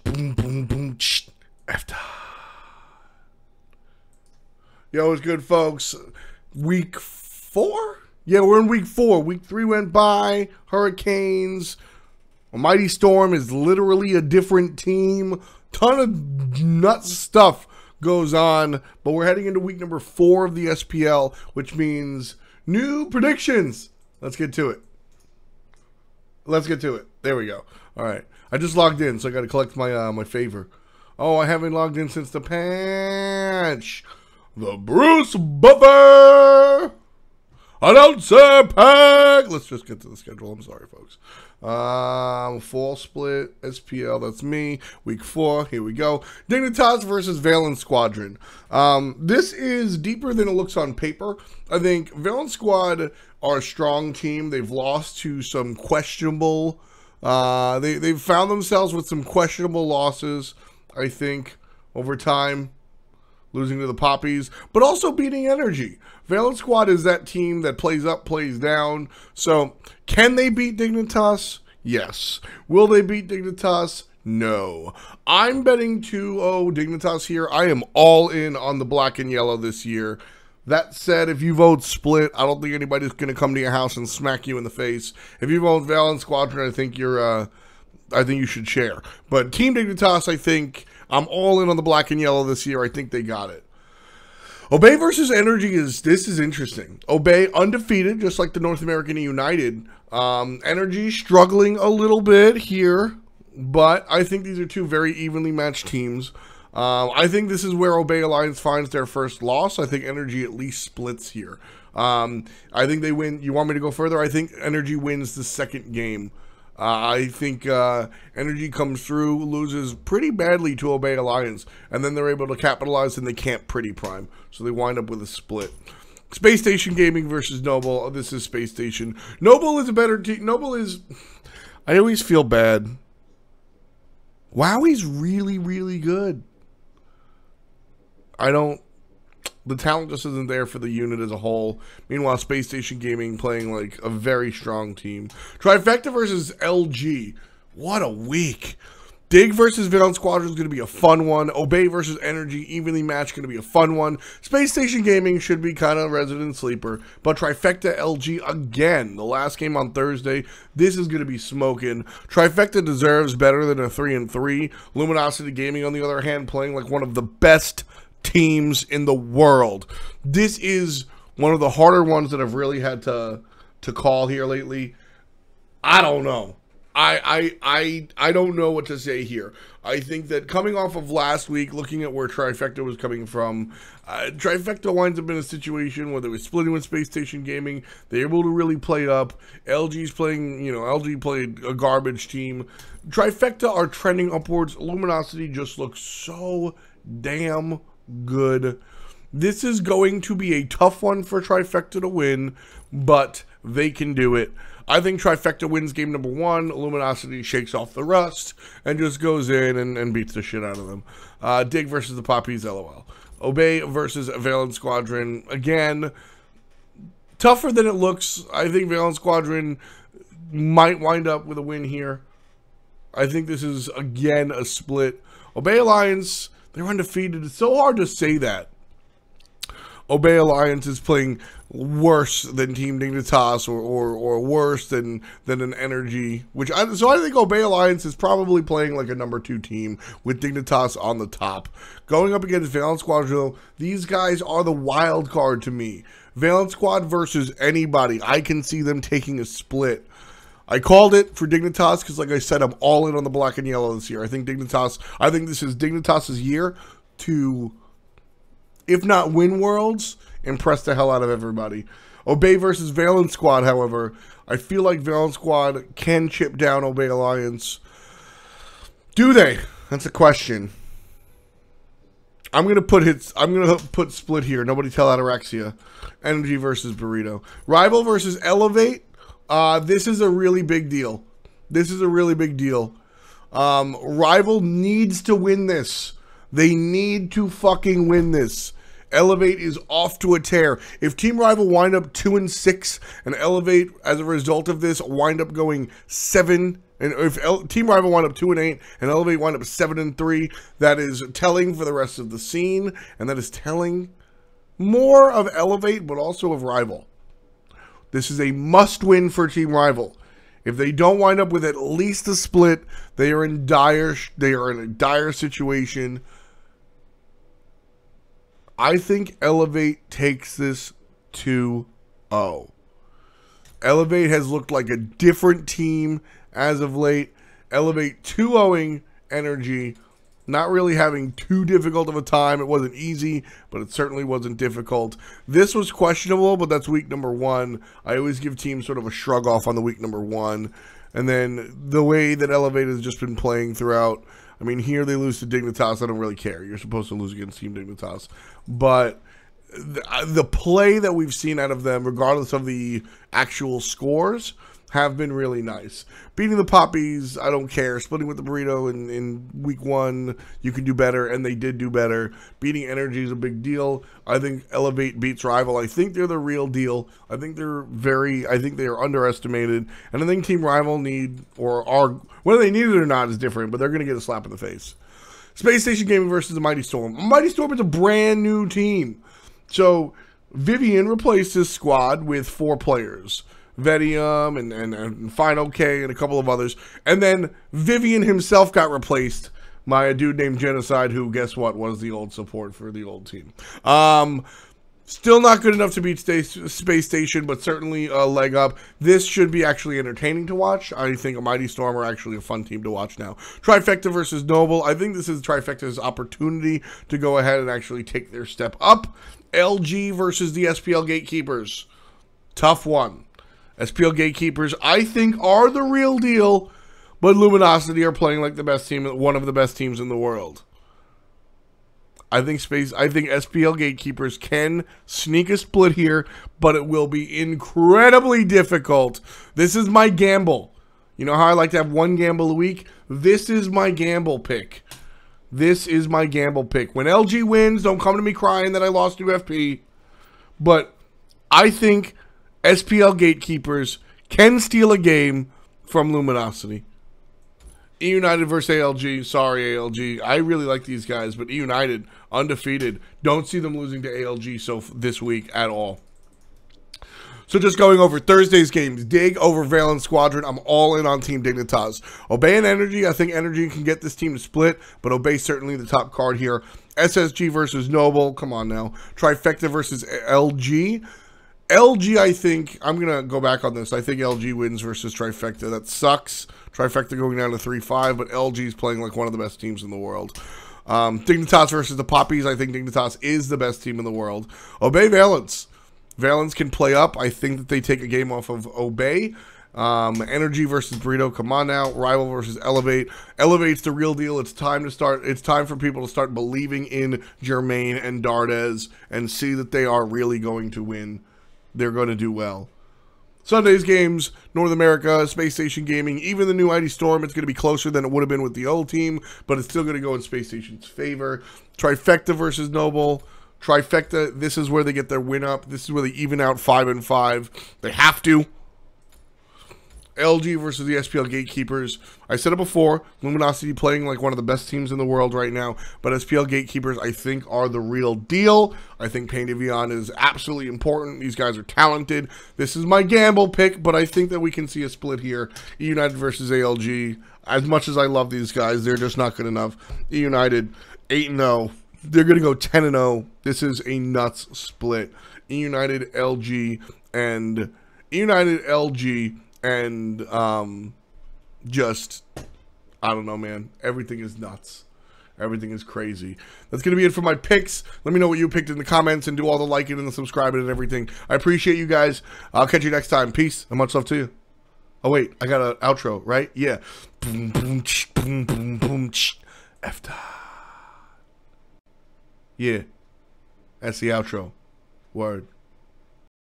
boom, boom, boom, boom, after. Yo, it's good, folks. Week 4? Yeah, we're in week 4. Week 3 went by. Hurricanes. A mighty storm is literally a different team. Ton of nuts stuff goes on. But we're heading into week number 4 of the SPL, which means new predictions. Let's get to it. There we go. All right. I just logged in, so I got to collect my my favor. Oh, I haven't logged in since the patch. The Bruce Buffer Announcer Pack. Let's just get to the schedule. I'm sorry, folks. Fall split, SPL, that's me. Week 4, here we go. Dignitas versus Valence Squadron. This is deeper than it looks on paper. I think Valence Squad are a strong team. They've lost to some questionable... They've found themselves with some questionable losses, I think, over time. Losing to the Poppies, but also beating Energy. Valence Squad is that team that plays up, plays down. So, can they beat Dignitas? Yes. Will they beat Dignitas? No. I'm betting 2-0 Dignitas here. I am all in on the black and yellow this year. That said, if you vote split, I don't think anybody's going to come to your house and smack you in the face. If you vote Valence Squadron, I think you're, I think you should share. But Team Dignitas, I think, I'm all in on the black and yellow this year. I think they got it. Obey versus Energy this is interesting. Obey undefeated, just like the North American United. Energy struggling a little bit here, but I think these are two very evenly matched teams. I think this is where Obey Alliance finds their first loss. I think Energy at least splits here. I think they win. You want me to go further? I think Energy wins the second game. I think Energy comes through, loses pretty badly to Obey Alliance, and then they're able to capitalize and they can't pretty prime. So they wind up with a split. Space Station Gaming versus Noble. Oh, this is Space Station. Noble is a better team. Noble is... I always feel bad. WoWie's really, really good. The talent just isn't there for the unit as a whole. Meanwhile, Space Station Gaming playing like a very strong team. Trifecta versus LG. What a week. Dig versus Valence Squadron is going to be a fun one. Obey versus Energy, evenly matched, going to be a fun one. Space Station Gaming should be kind of resident sleeper. But Trifecta LG again. The last game on Thursday. This is going to be smoking. Trifecta deserves better than a 3-3. Luminosity Gaming, on the other hand, playing like one of the best teams in the world. This is one of the harder ones that I've really had to call here lately. I don't know. I don't know what to say here. I think that coming off of last week, looking at where Trifecta was coming from, Trifecta winds up in a situation where they were splitting with Space Station Gaming. They're able to really play up. LG's playing, LG played a garbage team. Trifecta are trending upwards. Luminosity just looks so damn good. This is going to be a tough one for Trifecta to win, but they can do it. I think Trifecta wins game number 1. Luminosity shakes off the rust and just goes in and beats the shit out of them. Dig versus the Poppies, LOL. Obey versus Valence Squadron. Again, tougher than it looks. I think Valence Squadron might wind up with a win here. I think this is, again, a split. Obey Alliance, they're undefeated. It's so hard to say that. Obey Alliance is playing worse than Team Dignitas or worse than an Energy. So I think Obey Alliance is probably playing like a number 2 team with Dignitas on the top. Going up against Valence Squadron, these guys are the wild card to me. Valence Squad versus anybody. I can see them taking a split. I called it for Dignitas because, like I said, I'm all in on the black and yellow this year. I think this is Dignitas' year to, if not win Worlds, impress the hell out of everybody. Obey versus Valence Squad, however, I feel like Valence Squad can chip down Obey Alliance. Do they? That's a question. I'm gonna put split here. Nobody tell Ataraxia. Energy versus Burrito. Rival versus Elevate. This is a really big deal. Rival needs to win this. They need to fucking win this. Elevate is off to a tear. If Team Rival wind up 2-6 and Elevate, as a result of this, wind up going 7-8, And if Team Rival wound up 2-8 and Elevate wound up 7-3, that is telling for the rest of the scene, and that is telling more of Elevate, but also of Rival. This is a must-win for Team Rival. If they don't wind up with at least a split, they are in a dire situation. I think Elevate takes this 2-0. Elevate has looked like a different team as of late. Elevate 2-0ing Energy, not really having too difficult of a time. It wasn't easy, but it certainly wasn't difficult. This was questionable, but that's week number 1. I always give teams sort of a shrug off on the week number 1. And then the way that Elevate has just been playing throughout, I mean, here they lose to Dignitas. I don't really care. You're supposed to lose against Team Dignitas. But the play that we've seen out of them, regardless of the actual scores, have been really nice. Beating the Poppies, I don't care. Splitting with the Burrito in week 1, you can do better, and they did do better. Beating Energy is a big deal. I think Elevate beats Rival. I think they're the real deal. I think they are underestimated. And I think Team Rival whether they need it or not is different, but they're going to get a slap in the face. Space Station Gaming versus the Mighty Storm. Mighty Storm is a brand new team. So Vivian replaced his squad with 4 players. Vedium and Final K and a couple of others. And then Vivian himself got replaced by a dude named Genocide, who, guess what, was the old support for the old team. Still not good enough to beat Space Station, but certainly a leg up. This should be actually entertaining to watch. I think a Mighty Storm are actually a fun team to watch now. Trifecta versus Noble. I think this is Trifecta's opportunity to go ahead and actually take their step up. LG versus the SPL Gatekeepers. Tough one. SPL Gatekeepers, I think, are the real deal, but Luminosity are playing like the best team, one of the best teams in the world. I think SPL Gatekeepers can sneak a split here, but it will be incredibly difficult. This is my gamble. You know how I like to have one gamble a week? This is my gamble pick. This is my gamble pick. When LG wins, don't come to me crying that I lost UFP. But I think SPL Gatekeepers can steal a game from Luminosity. E-United versus ALG. Sorry, ALG. I really like these guys, but E-United, undefeated. Don't see them losing to ALG this week at all. So just going over Thursday's games. Dig over Valence Squadron. I'm all in on Team Dignitas. Obey and Energy. I think Energy can get this team to split, but Obey certainly the top card here. SSG versus Noble. Come on now. Trifecta versus LG. LG, I think, I'm going to go back on this. I think LG wins versus Trifecta. That sucks. Trifecta going down to 3-5, but LG is playing like one of the best teams in the world. Dignitas versus the Poppies. I think Dignitas is the best team in the world. Obey Valence. Valence can play up. I think that they take a game off of Obey. Energy versus Burrito. Come on now. Rival versus Elevate. Elevate's the real deal. It's time to start. It's time for people to start believing in Germain and Dardes and see that they are really going to win. They're going to do well. Sunday's games, North America, Space Station Gaming, even the new Mighty Storm, it's going to be closer than it would have been with the old team, but it's still going to go in Space Station's favor. Trifecta versus Noble. Trifecta, this is where they get their win up. This is where they even out 5-5. They have to. LG versus the SPL Gatekeepers. I said it before, Luminosity playing like one of the best teams in the world right now, but SPL Gatekeepers, I think, are the real deal. I think Pain Devion is absolutely important. These guys are talented. This is my gamble pick, but I think that we can see a split here. E-United versus ALG. As much as I love these guys, they're just not good enough. E-United, 8-0. They're going to go 10-0. This is a nuts split. E-United, LG, and E-United, LG, and just, I don't know, man. Everything is nuts. Everything is crazy. That's going to be it for my picks. Let me know what you picked in the comments and do all the liking and the subscribing and everything. I appreciate you guys. I'll catch you next time. Peace and much love to you. Oh, wait. I got an outro, right? Yeah. Boom, boom, boom, boom, boom, after. Yeah. That's the outro. Word.